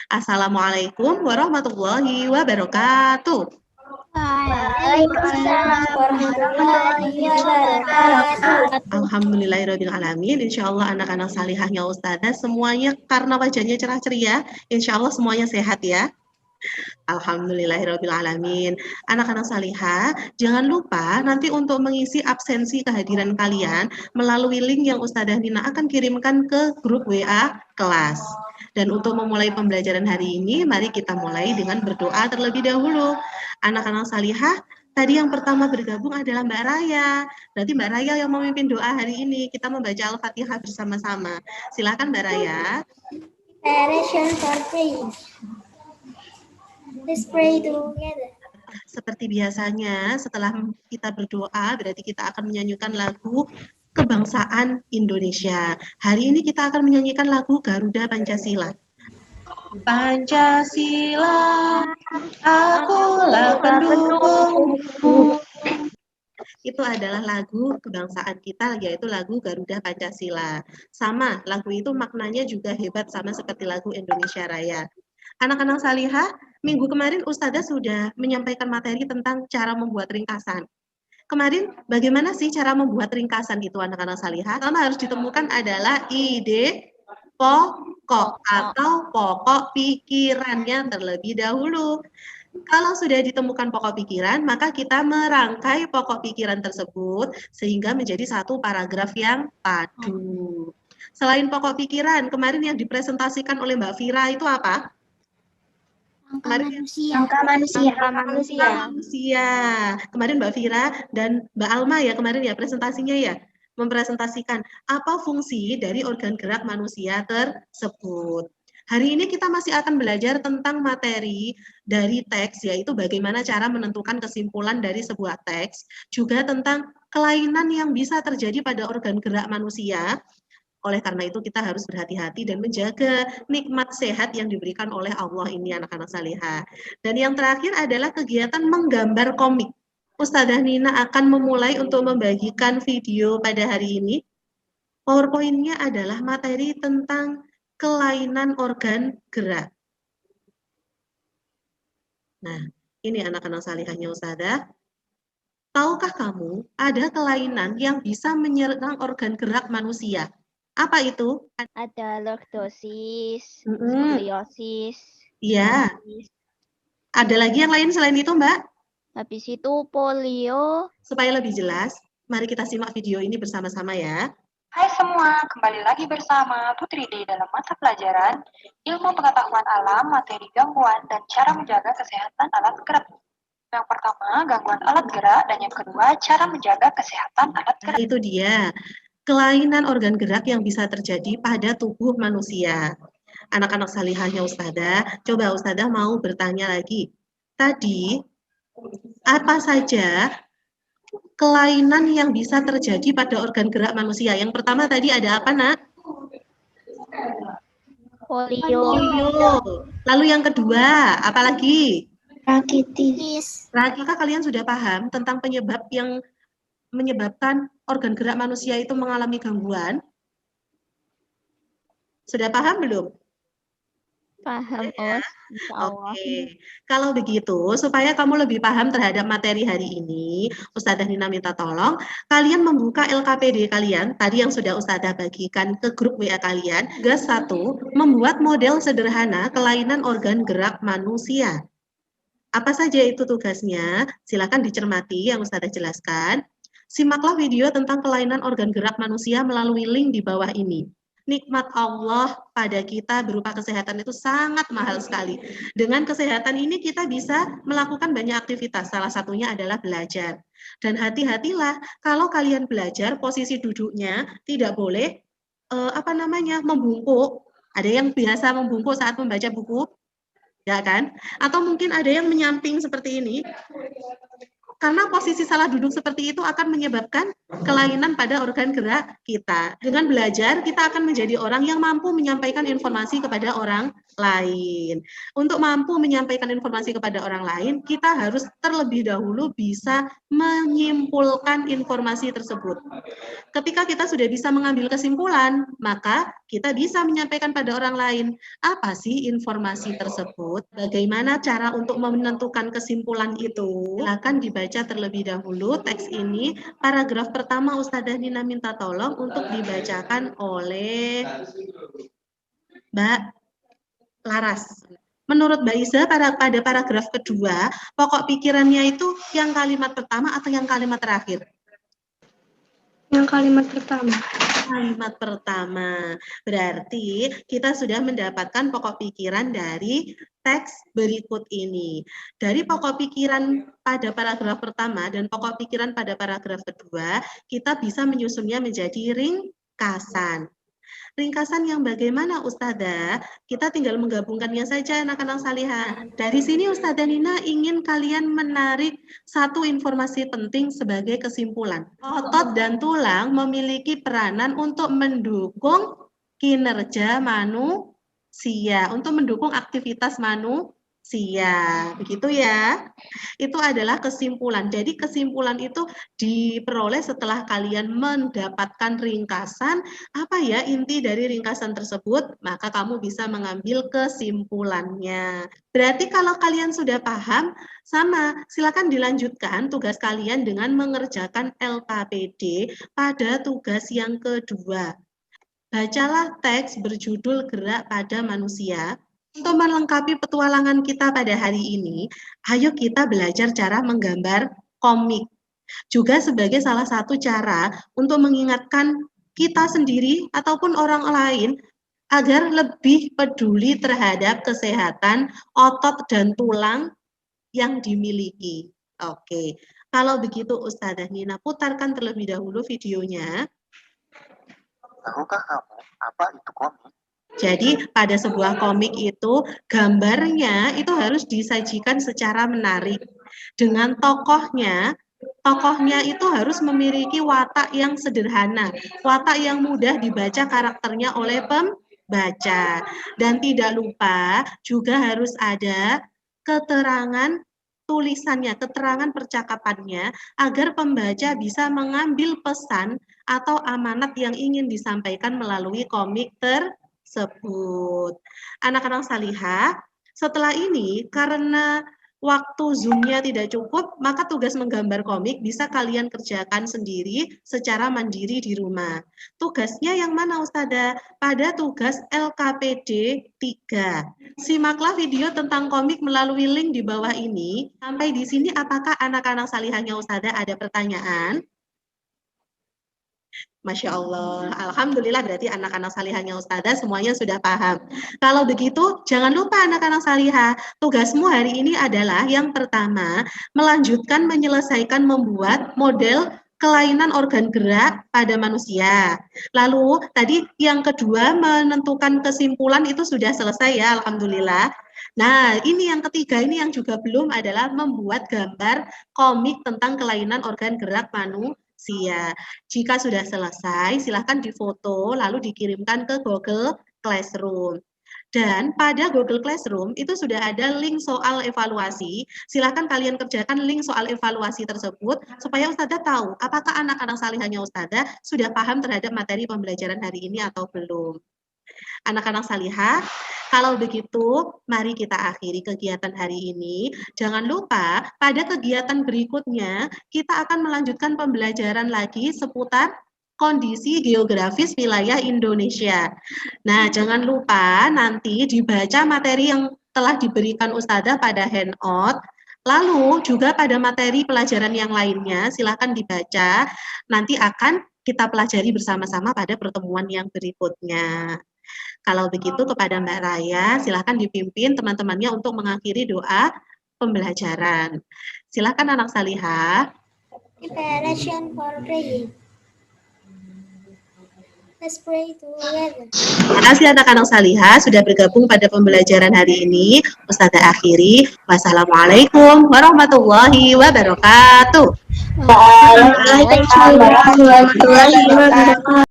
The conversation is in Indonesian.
Assalamualaikum warahmatullahi wabarakatuh. Waalaikumsalam warahmatullahi wabarakatuh. Alhamdulillahirrahmanirrahim. Insya Allah anak-anak salihahnya Ustazah semuanya karena wajahnya cerah ceria, insya Allah semuanya sehat ya. Alhamdulillahirrahmanirrahim. Anak-anak salihah, jangan lupa nanti untuk mengisi absensi kehadiran kalian melalui link yang Ustazah Nina akan kirimkan ke grup WA kelas. Dan untuk memulai pembelajaran hari ini, mari kita mulai dengan berdoa terlebih dahulu. Anak-anak salihah, tadi yang pertama bergabung adalah Mbak Raya. Berarti Mbak Raya yang memimpin doa hari ini. Kita membaca Al-Fatihah bersama-sama. Silakan Mbak Raya. Preparation for praying. Let's pray together. Seperti biasanya, setelah kita berdoa, berarti kita akan menyanyikan lagu kebangsaan Indonesia. Hari ini kita akan menyanyikan lagu Garuda Pancasila. Pancasila, akulah pendukungmu. Itu adalah lagu kebangsaan kita, yaitu lagu Garuda Pancasila. Sama, lagu itu maknanya juga hebat sama seperti lagu Indonesia Raya. Anak-anak salihah, minggu kemarin Ustazah sudah menyampaikan materi tentang cara membuat ringkasan. Kemarin bagaimana sih cara membuat ringkasan itu anak-anak salihah? Pertama harus ditemukan adalah ide pokok atau pokok pikirannya terlebih dahulu. Kalau sudah ditemukan pokok pikiran, maka kita merangkai pokok pikiran tersebut sehingga menjadi satu paragraf yang padu. Selain pokok pikiran, kemarin yang dipresentasikan oleh Mbak Vira itu apa? Angka manusia. Kemarin Mbak Vira dan Mbak Alma ya kemarin ya presentasinya ya mempresentasikan apa fungsi dari organ gerak manusia tersebut. Hari ini kita masih akan belajar tentang materi dari teks, yaitu bagaimana cara menentukan kesimpulan dari sebuah teks, juga tentang kelainan yang bisa terjadi pada organ gerak manusia. Oleh karena itu kita harus berhati-hati dan menjaga nikmat sehat yang diberikan oleh Allah ini anak-anak salihah. Dan yang terakhir adalah kegiatan menggambar komik. Ustazah Nina akan memulai untuk membagikan video pada hari ini. PowerPoint-nya adalah materi tentang kelainan organ gerak. Nah, ini anak-anak salihahnya Ustazah. Tahukah kamu ada kelainan yang bisa menyerang organ gerak manusia? Apa itu? Ada lordosis, skoliosis. Iya. Ada lagi yang lain selain itu, Mbak? Habis itu polio. Supaya lebih jelas, mari kita simak video ini bersama-sama ya. Hai semua, kembali lagi bersama Putri D dalam mata pelajaran Ilmu Pengetahuan Alam, Materi Gangguan, dan Cara Menjaga Kesehatan Alat Gerak. Yang pertama, gangguan alat gerak, dan yang kedua, cara menjaga kesehatan alat gerak. Itu dia, kelainan organ gerak yang bisa terjadi pada tubuh manusia. Anak-anak salihahnya Ustazah, coba Ustazah mau bertanya lagi. Tadi, apa saja kelainan yang bisa terjadi pada organ gerak manusia? Yang pertama tadi ada apa, Nak? Polio. Lalu yang kedua, apa lagi? Rakitis. Apakah kalian sudah paham tentang penyebab yang menyebabkan organ gerak manusia itu mengalami gangguan? Sudah paham belum? Paham, Insya Allah. Oke, kalau begitu supaya kamu lebih paham terhadap materi hari ini, Ustazah Nina minta tolong kalian membuka LKPD kalian, tadi yang sudah Ustazah bagikan ke grup WA kalian. Tugas 1, membuat model sederhana kelainan organ gerak manusia. Apa saja itu tugasnya? Silakan dicermati yang Ustazah jelaskan. Simaklah video tentang kelainan organ gerak manusia melalui link di bawah ini. Nikmat Allah pada kita berupa kesehatan itu sangat mahal sekali. Dengan kesehatan ini kita bisa melakukan banyak aktivitas, salah satunya adalah belajar. Dan hati-hatilah kalau kalian belajar posisi duduknya tidak boleh membungkuk. Ada yang biasa membungkuk saat membaca buku, ya kan? Atau mungkin ada yang menyamping seperti ini. Karena posisi salah duduk seperti itu akan menyebabkan kelainan pada organ gerak kita. Dengan belajar, kita akan menjadi orang yang mampu menyampaikan informasi kepada orang lain. Untuk mampu menyampaikan informasi kepada orang lain, kita harus terlebih dahulu bisa menyimpulkan informasi tersebut. Ketika kita sudah bisa mengambil kesimpulan, maka kita bisa menyampaikan pada orang lain, apa sih informasi tersebut, bagaimana cara untuk menentukan kesimpulan itu. Silakan dibaca terlebih dahulu teks ini. Paragraf pertama Ustazah Nina minta tolong untuk dibacakan oleh Mbak Laras. Menurut Mbak Iza, pada paragraf kedua, pokok pikirannya itu yang kalimat pertama atau yang kalimat terakhir? Yang kalimat pertama. Kalimat pertama. Berarti kita sudah mendapatkan pokok pikiran dari teks berikut ini. Dari pokok pikiran pada paragraf pertama dan pokok pikiran pada paragraf kedua, kita bisa menyusunnya menjadi ringkasan. Ringkasan yang bagaimana Ustazah? Kita tinggal menggabungkannya saja anak-anak salihah. Dari sini Ustazah Nina ingin kalian menarik satu informasi penting sebagai kesimpulan. Otot dan tulang memiliki peranan untuk mendukung kinerja manusia, untuk mendukung aktivitas manusia. Begitu ya. Itu adalah kesimpulan. Jadi kesimpulan itu diperoleh setelah kalian mendapatkan ringkasan, apa ya inti dari ringkasan tersebut, maka kamu bisa mengambil kesimpulannya. Berarti kalau kalian sudah paham, sama, silakan dilanjutkan tugas kalian dengan mengerjakan LKPD pada tugas yang kedua. Bacalah teks berjudul Gerak pada Manusia. Untuk melengkapi petualangan kita pada hari ini, ayo kita belajar cara menggambar komik. Juga sebagai salah satu cara untuk mengingatkan kita sendiri ataupun orang lain agar lebih peduli terhadap kesehatan otot dan tulang yang dimiliki. Oke, kalau begitu Ustazah Nina putarkan terlebih dahulu videonya. Tahukah kamu apa itu komik? Jadi pada sebuah komik itu gambarnya itu harus disajikan secara menarik. Dengan tokohnya itu harus memiliki watak yang sederhana, watak yang mudah dibaca karakternya oleh pembaca. Dan tidak lupa juga harus ada keterangan tulisannya, keterangan percakapannya, agar pembaca bisa mengambil pesan atau amanat yang ingin disampaikan melalui komik tersebut. Anak-anak salihah, setelah ini karena waktu Zoom-nya tidak cukup, maka tugas menggambar komik bisa kalian kerjakan sendiri secara mandiri di rumah. Tugasnya yang mana Ustazah? Pada tugas LKPD 3. Simaklah video tentang komik melalui link di bawah ini. Sampai di sini apakah anak-anak salihahnya Ustazah ada pertanyaan? Masya Allah, Alhamdulillah berarti anak-anak salihahnya Ustazah semuanya sudah paham. Kalau begitu, jangan lupa anak-anak salihah, tugasmu hari ini adalah yang pertama, melanjutkan menyelesaikan membuat model kelainan organ gerak pada manusia. Lalu tadi yang kedua, menentukan kesimpulan itu sudah selesai ya, Alhamdulillah. Nah, ini yang ketiga, ini yang juga belum adalah membuat gambar komik tentang kelainan organ gerak manusia. Jika sudah selesai, silahkan difoto lalu dikirimkan ke Google Classroom. Dan pada Google Classroom itu sudah ada link soal evaluasi. Silahkan kalian kerjakan link soal evaluasi tersebut supaya Ustazah tahu apakah anak-anak salihahnya Ustazah sudah paham terhadap materi pembelajaran hari ini atau belum. Anak-anak salihah, kalau begitu, mari kita akhiri kegiatan hari ini. Jangan lupa, pada kegiatan berikutnya, kita akan melanjutkan pembelajaran lagi seputar kondisi geografis wilayah Indonesia. Nah, jangan lupa nanti dibaca materi yang telah diberikan Ustazah pada handout. Lalu juga pada materi pelajaran yang lainnya, silakan dibaca. Nanti akan kita pelajari bersama-sama pada pertemuan yang berikutnya. Kalau begitu kepada Mbak Raya, silakan dipimpin teman-temannya untuk mengakhiri doa pembelajaran. Silakan anak salihah. Preparation for praying. Let's pray together. Terima kasih anak-anak salihah sudah bergabung pada pembelajaran hari ini. Ustazah akhiri. Wassalamualaikum warahmatullahi wabarakatuh. Waalaikumsalam warahmatullahi wabarakatuh.